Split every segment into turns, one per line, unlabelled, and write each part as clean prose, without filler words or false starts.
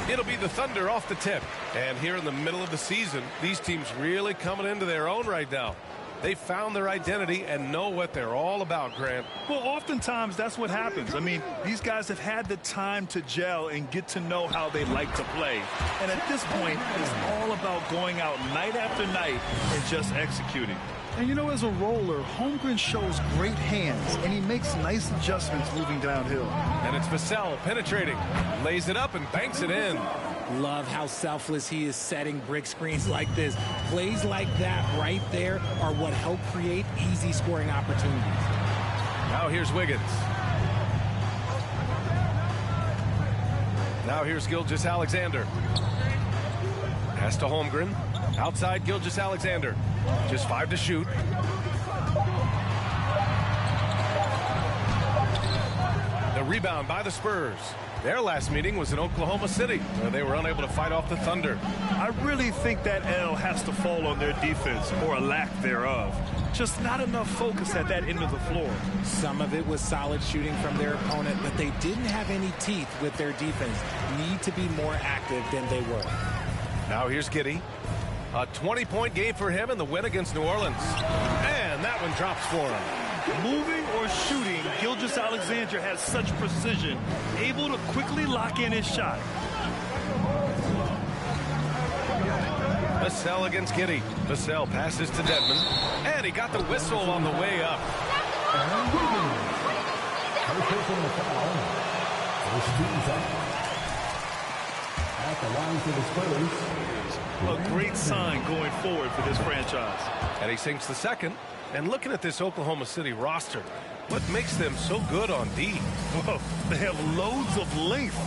It'll be the Thunder off the tip. And here in the middle of the season, these teams really coming into their own right now. They found their identity and know what they're all about, Grant.
Well, oftentimes that's what happens. I mean, these guys have had the time to gel and get to know how they like to play. And at this point, it's all about going out night after night and just executing.
And you know, as a roller, Holmgren shows great hands, and he makes nice adjustments moving downhill.
And it's Vassell penetrating, lays it up and banks it in.
Love how selfless he is setting brick screens like this. Plays like that right there are what help create easy scoring opportunities.
Now here's Wiggins. Now here's Gilgeous-Alexander. Pass to Holmgren. Outside Gilgeous-Alexander. Just 5 to shoot. The rebound by the Spurs. Their last meeting was in Oklahoma City, where they were unable to fight off the Thunder.
I really think that L has to fall on their defense, or a lack thereof. Just not enough focus at that end of the floor.
Some of it was solid shooting from their opponent, but they didn't have any teeth with their defense. Need to be more active than they were.
Now here's Giddey. A 20-point game for him in the win against New Orleans. And that one drops for him.
Moving or shooting, Gilgeous-Alexander has such precision, able to quickly lock in his shot.
Vassell against Giddey. Vassell passes to Dedmon. And he got the whistle on the way up.
At the line for the Spurs.
A great sign going forward for this franchise.
And he sinks the second. And looking at this Oklahoma City roster, what makes them so good on D?
Whoa, they have loads of length.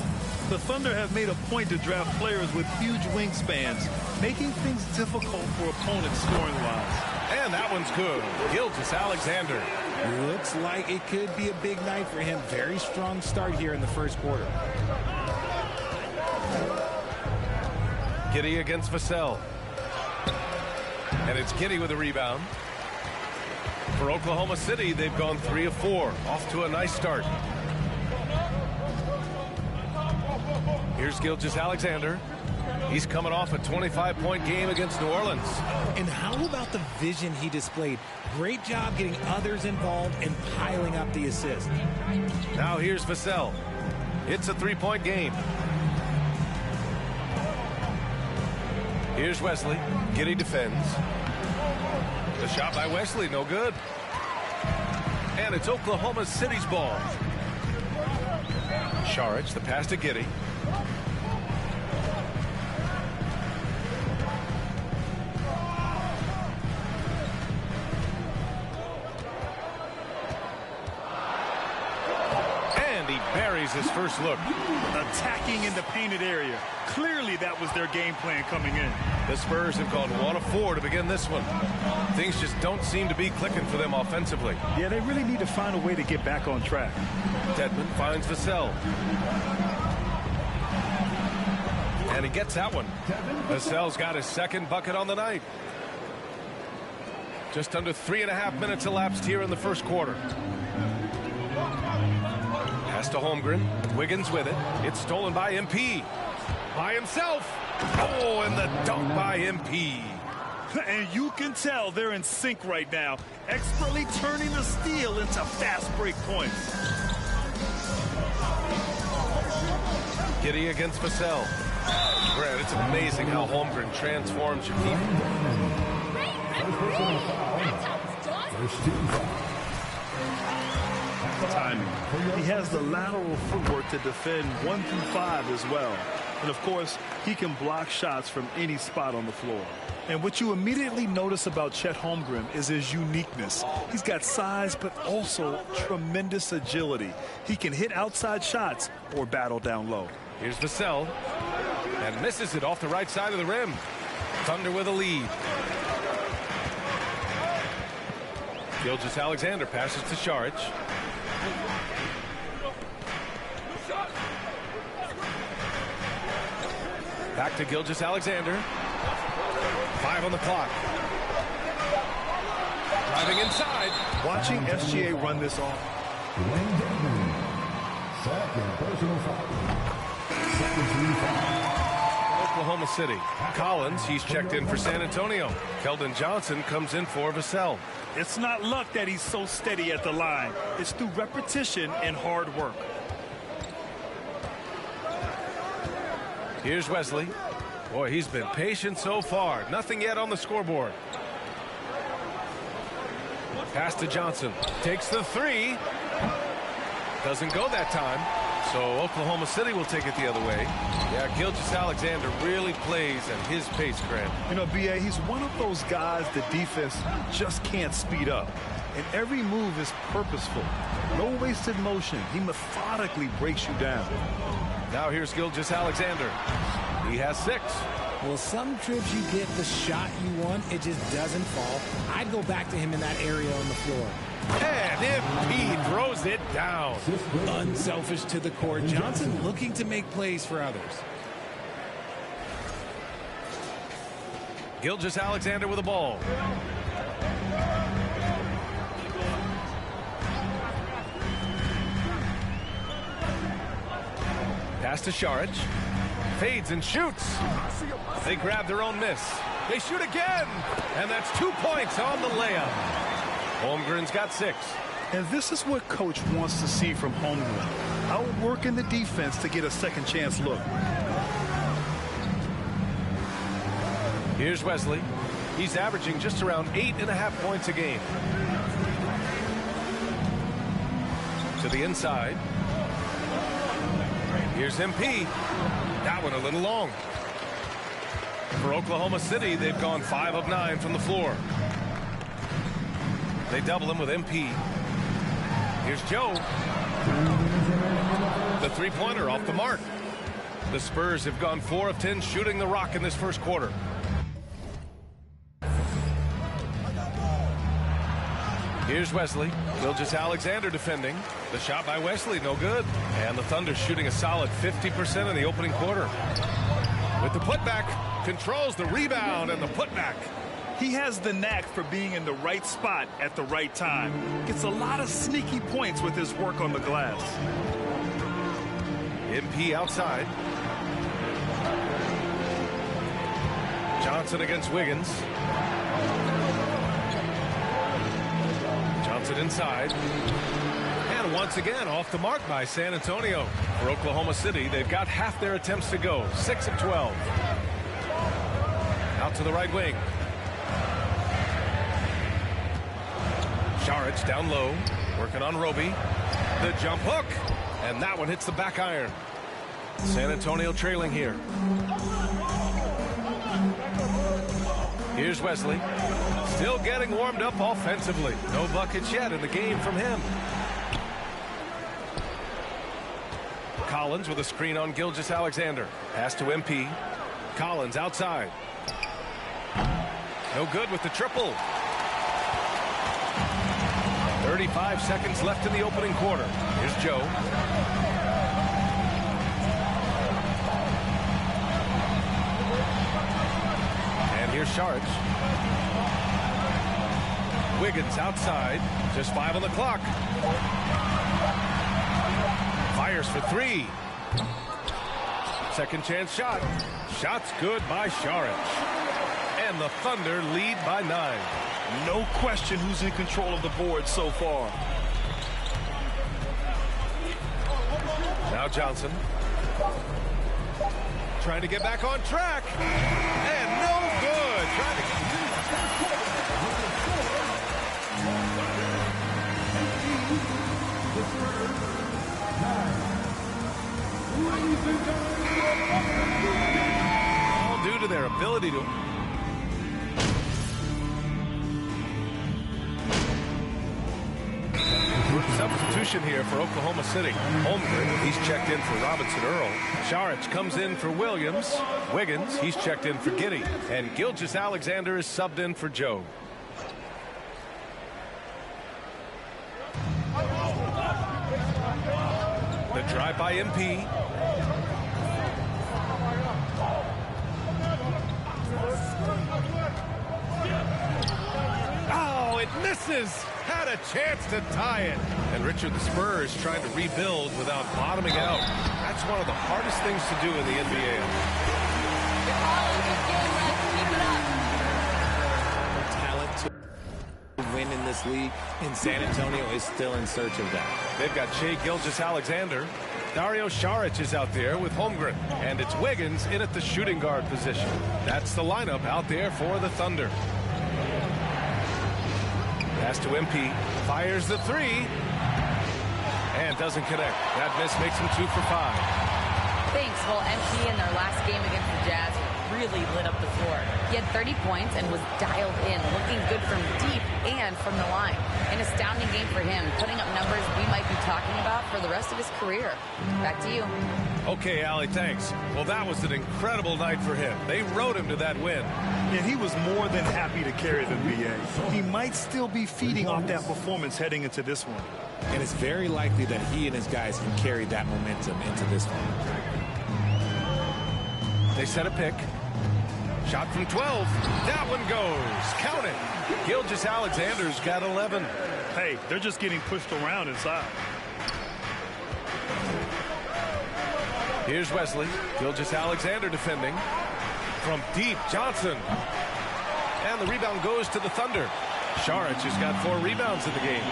The Thunder have made a point to draft players with huge wingspans, making things difficult for opponents scoring-wise.
And that one's good. Gilgeous-Alexander.
Looks like it could be a big night for him. Very strong start here in the first quarter.
Giddey against Vassell. And it's Giddey with a rebound. For Oklahoma City, they've gone 3 of 4. Off to a nice start. Here's Gilgeous-Alexander. He's coming off a 25-point game against New Orleans.
And how about the vision he displayed? Great job getting others involved and piling up the assist.
Now here's Vassell. It's a 3-point game. Here's Wesley. Giddey defends. The shot by Wesley, no good. And it's Oklahoma City's ball. Saric, the pass to Giddey. And he buries his first look.
Attacking in the painted area. Clearly that was their game plan coming in.
The Spurs have gone 1 of 4 to begin this one. Things just don't seem to be clicking for them offensively.
Yeah, they really need to find a way to get back on track.
Dedmon finds Vassell. And he gets that one. Vassell's got his second bucket on the night. Just under 3.5 minutes elapsed here in the first quarter. Pass to Holmgren. Wiggins with it. It's stolen by MP. By himself. Oh, and the dunk by MP.
And you can tell they're in sync right now, expertly turning the steal into fast break points.
Giddey against Vassell. Grant, it's amazing how Holmgren transforms your team.
Timing. He has the lateral footwork to defend 1 through 5 as well. And of course, he can block shots from any spot on the floor. And what you immediately notice about Chet Holmgren is his uniqueness. He's got size, but also tremendous agility. He can hit outside shots or battle down low.
Here's Vassell. And misses it off the right side of the rim. Thunder with a lead. Gilgeous-Alexander passes to Saric. Back to Gilgeous-Alexander. 5 on the clock. Driving inside.
Watching SGA run this off.
Second personal foul. Second team foul.
Oklahoma City. Collins, he's checked in for San Antonio. Keldon Johnson comes in for Vassell.
It's not luck that he's so steady at the line. It's through repetition and hard work.
Here's Wesley. Boy, he's been patient so far. Nothing yet on the scoreboard. Pass to Johnson. Takes the three. Doesn't go that time. So Oklahoma City will take it the other way. Yeah, Gilgeous-Alexander really plays at his pace, Grant.
You know, B.A., he's one of those guys the defense just can't speed up. And every move is purposeful. No wasted motion. He methodically breaks you down.
Now here's Gilgeous-Alexander. He has 6.
Well, some trips you get the shot you want, it just doesn't fall. I'd go back to him in that area on the floor.
And MP throws it down.
Unselfish to the court. Johnson looking to make plays for others.
Gilgeous-Alexander with the ball. Pass to Saric. Fades and shoots. They grab their own miss. They shoot again. And that's 2 points on the layup. Holmgren's got 6.
And this is what Coach wants to see from Holmgren. Outworking the defense to get a second chance look.
Here's Wesley. He's averaging just around 8.5 points a game. To the inside. Here's MP. That one a little long. For Oklahoma City, they've gone 5 of 9 from the floor. They double him with MP. Here's Joe. The three-pointer off the mark. The Spurs have gone 4 of 10 shooting the rock in this first quarter. Here's Wesley. Gilgeous-Alexander defending. The shot by Wesley, no good. And the Thunder shooting a solid 50% in the opening quarter. With the putback, controls the rebound and the putback.
He has the knack for being in the right spot at the right time. Gets a lot of sneaky points with his work on the glass.
MP outside. Johnson against Wiggins. Johnson inside. And once again off the mark by San Antonio. For Oklahoma City, they've got half their attempts to go. 6 of 12. Out to the right wing. Saric down low, working on Roby. The jump hook, and that one hits the back iron. San Antonio trailing here. Here's Wesley. Still getting warmed up offensively. No buckets yet in the game from him. Collins with a screen on Gilgeous-Alexander. Pass to MP. Collins outside. No good with the triple. 35 seconds left in the opening quarter. Here's Joe. And here's Saric. Wiggins outside. Just 5 on the clock. Fires for 3. Second chance shot. Shot's good by Saric. And the Thunder lead by 9.
No question who's in control of the board so far.
Now Johnson. Trying to get back on track. And no good. Trying to... All due to their ability to... Substitution here for Oklahoma City. Holmgren, he's checked in for Robinson Earl. Saric comes in for Williams. Wiggins, he's checked in for Giddey. And Gilgeous-Alexander is subbed in for Joe. The drive by MP. Oh, it misses. Had a chance to tie it. And Richard, the Spurs trying to rebuild without bottoming out. That's one of the hardest things to do in the NBA.
in this league, and San Antonio is still in search of that.
They've got Shai Gilgeous-Alexander. Dario Saric is out there with Holmgren. And it's Wiggins in at the shooting guard position. That's the lineup out there for the Thunder. Pass to MP. Fires the three. And doesn't connect. That miss makes him 2 for 5.
Thanks. Well, MP in their last game against the Jazz really lit up the floor. He had 30 points and was dialed in, looking good from deep and from the line. An astounding game for him, putting up numbers we might be talking about for the rest of his career. Back to you.
Okay, Allie, thanks. Well, that was an incredible night for him. They rode him to that win.
And he was more than happy to carry them, BA. He might still be feeding off that performance heading into this one.
And it's very likely that he and his guys can carry that momentum into this one.
They set a pick. Shot from 12. That one goes. Count it. Gilgeous-Alexander's got 11.
Hey, they're just getting pushed around inside.
Here's Wesley. Gilgeous-Alexander defending. From deep, Johnson. And the rebound goes to the Thunder. Saric has got 4 rebounds in the game.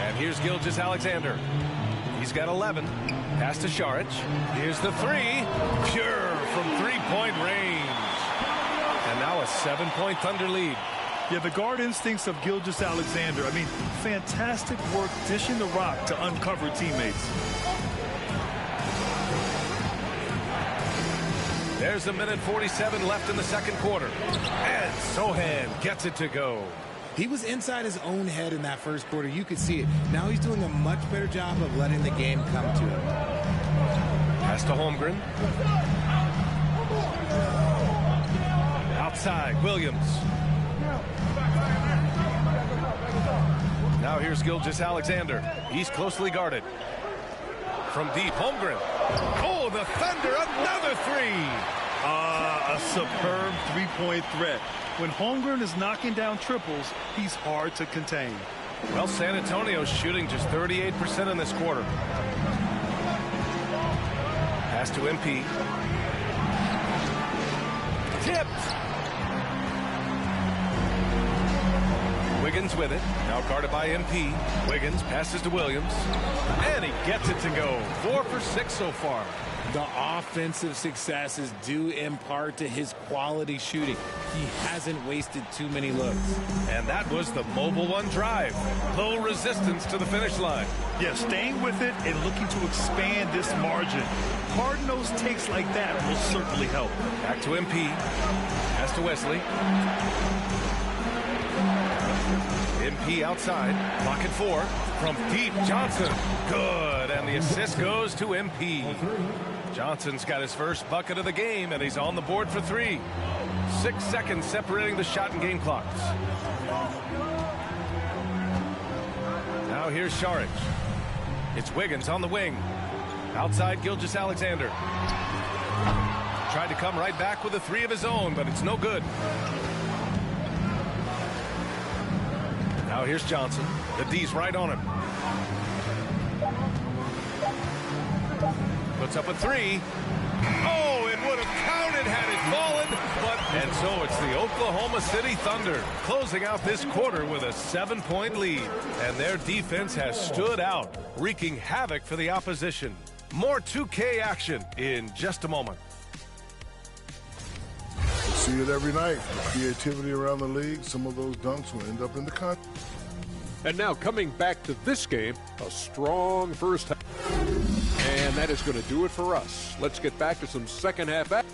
And here's Gilgeous-Alexander. He's got 11. Pass to Saric. Here's the three. Pure from three-point range. And now a 7-point Thunder lead.
Yeah, the guard instincts of Gilgeous-Alexander. I mean, fantastic work dishing the rock to uncover teammates.
There's a minute 47 left in the second quarter. And Sochan gets it to go.
He was inside his own head in that first quarter. You could see it. Now he's doing a much better job of letting the game come to him.
Pass to Holmgren. Outside, Williams. Now here's Gilgeous-Alexander. He's closely guarded. From deep, Holmgren. Oh, the Thunder, another three.
A superb three-point threat. When Holmgren is knocking down triples, he's hard to contain.
Well, San Antonio's shooting just 38% in this quarter. Pass to MP. Tipped. Wiggins with it. Now guarded by MP. Wiggins passes to Williams. And he gets it to go. 4 for 6 so far.
The offensive success is due in part to his quality shooting. He hasn't wasted too many looks.
And that was the Mobile One drive. Low resistance to the finish line.
Yeah, staying with it and looking to expand this margin. Hard-nosed takes like that will certainly help.
Back to MP. Pass to Wesley. MP outside. Clock at 4. From deep, Johnson. Good. And the assist goes to MP. Johnson's got his first bucket of the game, and he's on the board for 3. 6 seconds separating the shot and game clocks. Now here's Saric. It's Wiggins on the wing. Outside, Gilgeous-Alexander. Tried to come right back with a 3 of his own, but it's no good. Now here's Johnson. The D's right on him. Puts up a 3. Oh, it would have counted had it fallen. And so it's the Oklahoma City Thunder closing out this quarter with a 7-point lead. And their defense has stood out, wreaking havoc for the opposition. More 2K action in just a moment.
See it every night. The creativity around the league. Some of those dunks will end up in the contest.
And now coming back to this game, a strong first half. And that is going to do it for us. Let's get back to some second half action.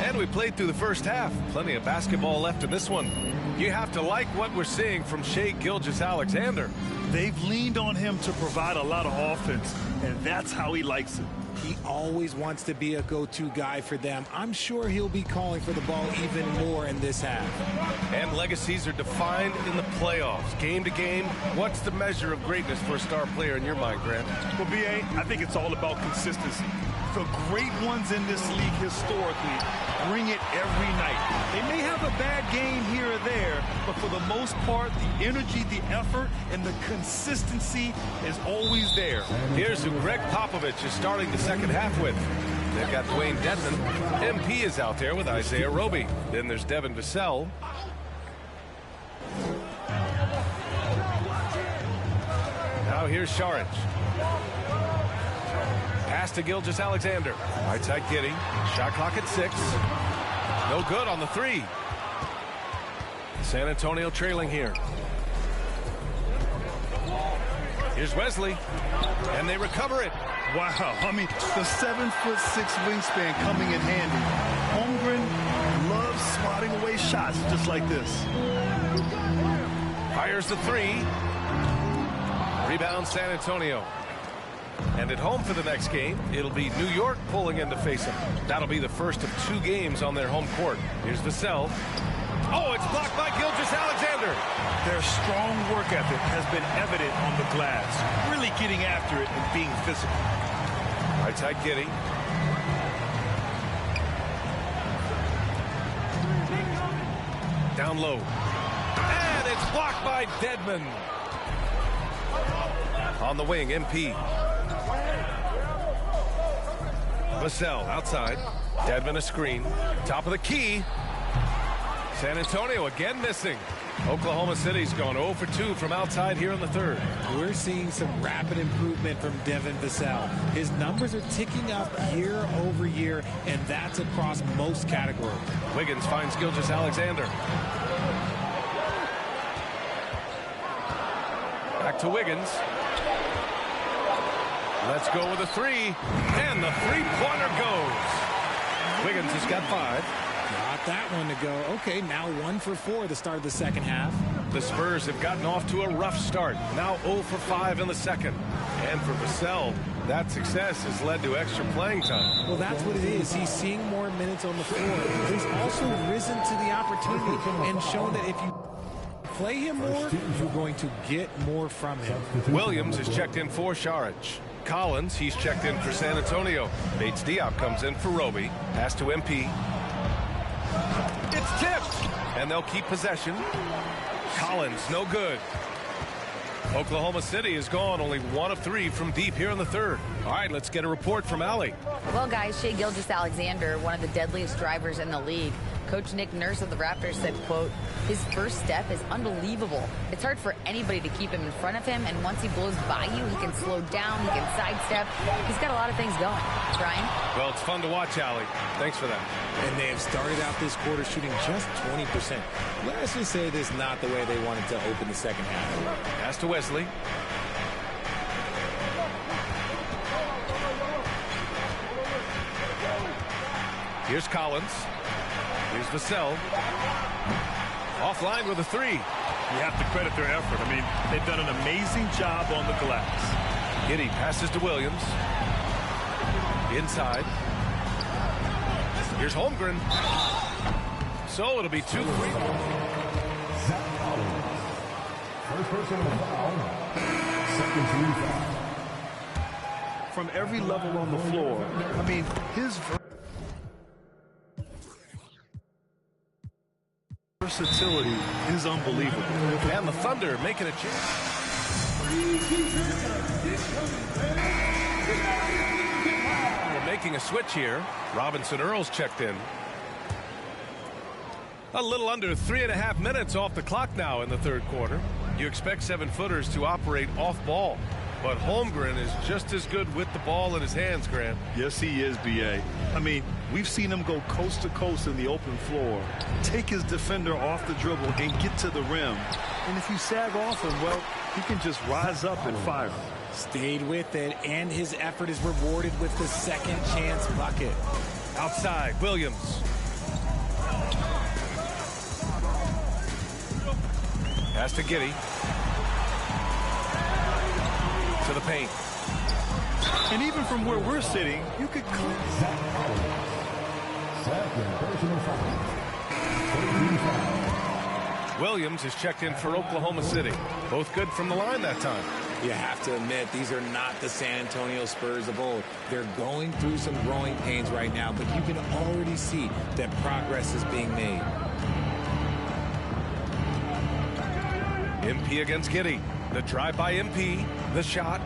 And we played through the first half. Plenty of basketball left in this one. You have to like what we're seeing from Shai Gilgeous-Alexander.
They've leaned on him to provide a lot of offense, and that's how he likes it.
He always wants to be a go-to guy for them. I'm sure he'll be calling for the ball even more in this half.
And legacies are defined in the playoffs. Game to game, what's the measure of greatness for a star player in your mind, Grant?
Well, B.A., I think it's all about consistency. The great ones in this league historically bring it every night. They may have a bad game here or there, but for the most part, the energy, the effort, and the consistency is always there.
Here's who Greg Popovich is starting the second half with. They've got Dwayne Dedmon. MP is out there with Isaiah Roby. Then there's Devin Vassell. Now here's Saric. Pass to Gilgeous-Alexander. Right side Giddey. Shot clock at 6. No good on the 3. San Antonio trailing here. Here's Wesley. And they recover it.
Wow, I mean, the 7'6" wingspan coming in handy. Holmgren loves swatting away shots just like this.
Fires the 3. Rebound San Antonio. And at home for the next game, it'll be New York pulling in to face them. That'll be the first of 2 games on their home court. Here's Vassell. Oh, it's blocked by Gilgeous-Alexander.
Their strong work ethic has been evident on the glass, really getting after it and being physical.
Right side Giddey. Down low. And it's blocked by Dedmon. On the wing, MP. Vassell outside. Dedmon a screen. Top of the key. San Antonio again missing. Oklahoma City's gone 0 for 2 from outside here in the third.
We're seeing some rapid improvement from Devin Vassell. His numbers are ticking up year over year, and that's across most categories.
Wiggins finds Gilgeous-Alexander. Back to Wiggins. Let's go with a 3. And the three-pointer goes. Wiggins has got 5.
Got that one to go. Okay, now 1 for 4 at the start of the second half.
The Spurs have gotten off to a rough start. Now 0 for 5 in the second. And for Vassell, that success has led to extra playing time.
Well, that's what it is. He's seeing more minutes on the floor. He's also risen to the opportunity and shown that if you play him more, you're going to get more from him.
Williams is checked in for Saric. Collins, he's checked in for San Antonio. Bates Diop comes in for Roby. Pass to MP. It's tipped, and they'll keep possession. Collins, no good. Oklahoma City is gone only 1 of 3 from deep here in the third. All right, let's get a report from Allie.
Well, guys, Shai Gilgeous-Alexander, one of the deadliest drivers in the league. Coach Nick Nurse of the Raptors said, quote, his first step is unbelievable. It's hard for anybody to keep him in front of him, and once he blows by you, he can slow down, he can sidestep. He's got a lot of things going. Brian?
Well, it's fun to watch, Allie. Thanks for that.
And they have started out this quarter shooting just 20%. Let's just say this is not the way they wanted to open the second half.
Pass to Wesley. Here's Collins. Here's Vassell. Offline with a 3.
You have to credit their effort. I mean, they've done an amazing job on the glass.
Giddey passes to Williams. Inside. Here's Holmgren. So it'll be 2 free.
First personal foul. Second team foul.
From every level on the floor, I mean, his versatility is unbelievable.
And the Thunder making a change. We're making a switch here. Robinson Earls checked in. A little under 3.5 minutes off the clock now in the third quarter. You expect 7-footers to operate off ball, but Holmgren is just as good with the ball in his hands, Grant.
Yes, he is, B.A. I mean, we've seen him go coast to coast in the open floor, take his defender off the dribble and get to the rim. And if you sag off him, well, he can just rise up and fire.
Stayed with it, and his effort is rewarded with the second chance bucket.
Outside, Williams. Pass to Giddey. To the paint.
And even from where we're sitting, you could clear.
Williams is checked in for Oklahoma City. Both good from the line that time.
You have to admit, these are not the San Antonio Spurs of old. They're going through some growing pains right now, but you can already see that progress is being made.
MP against Giddey. The drive by MP. The shot.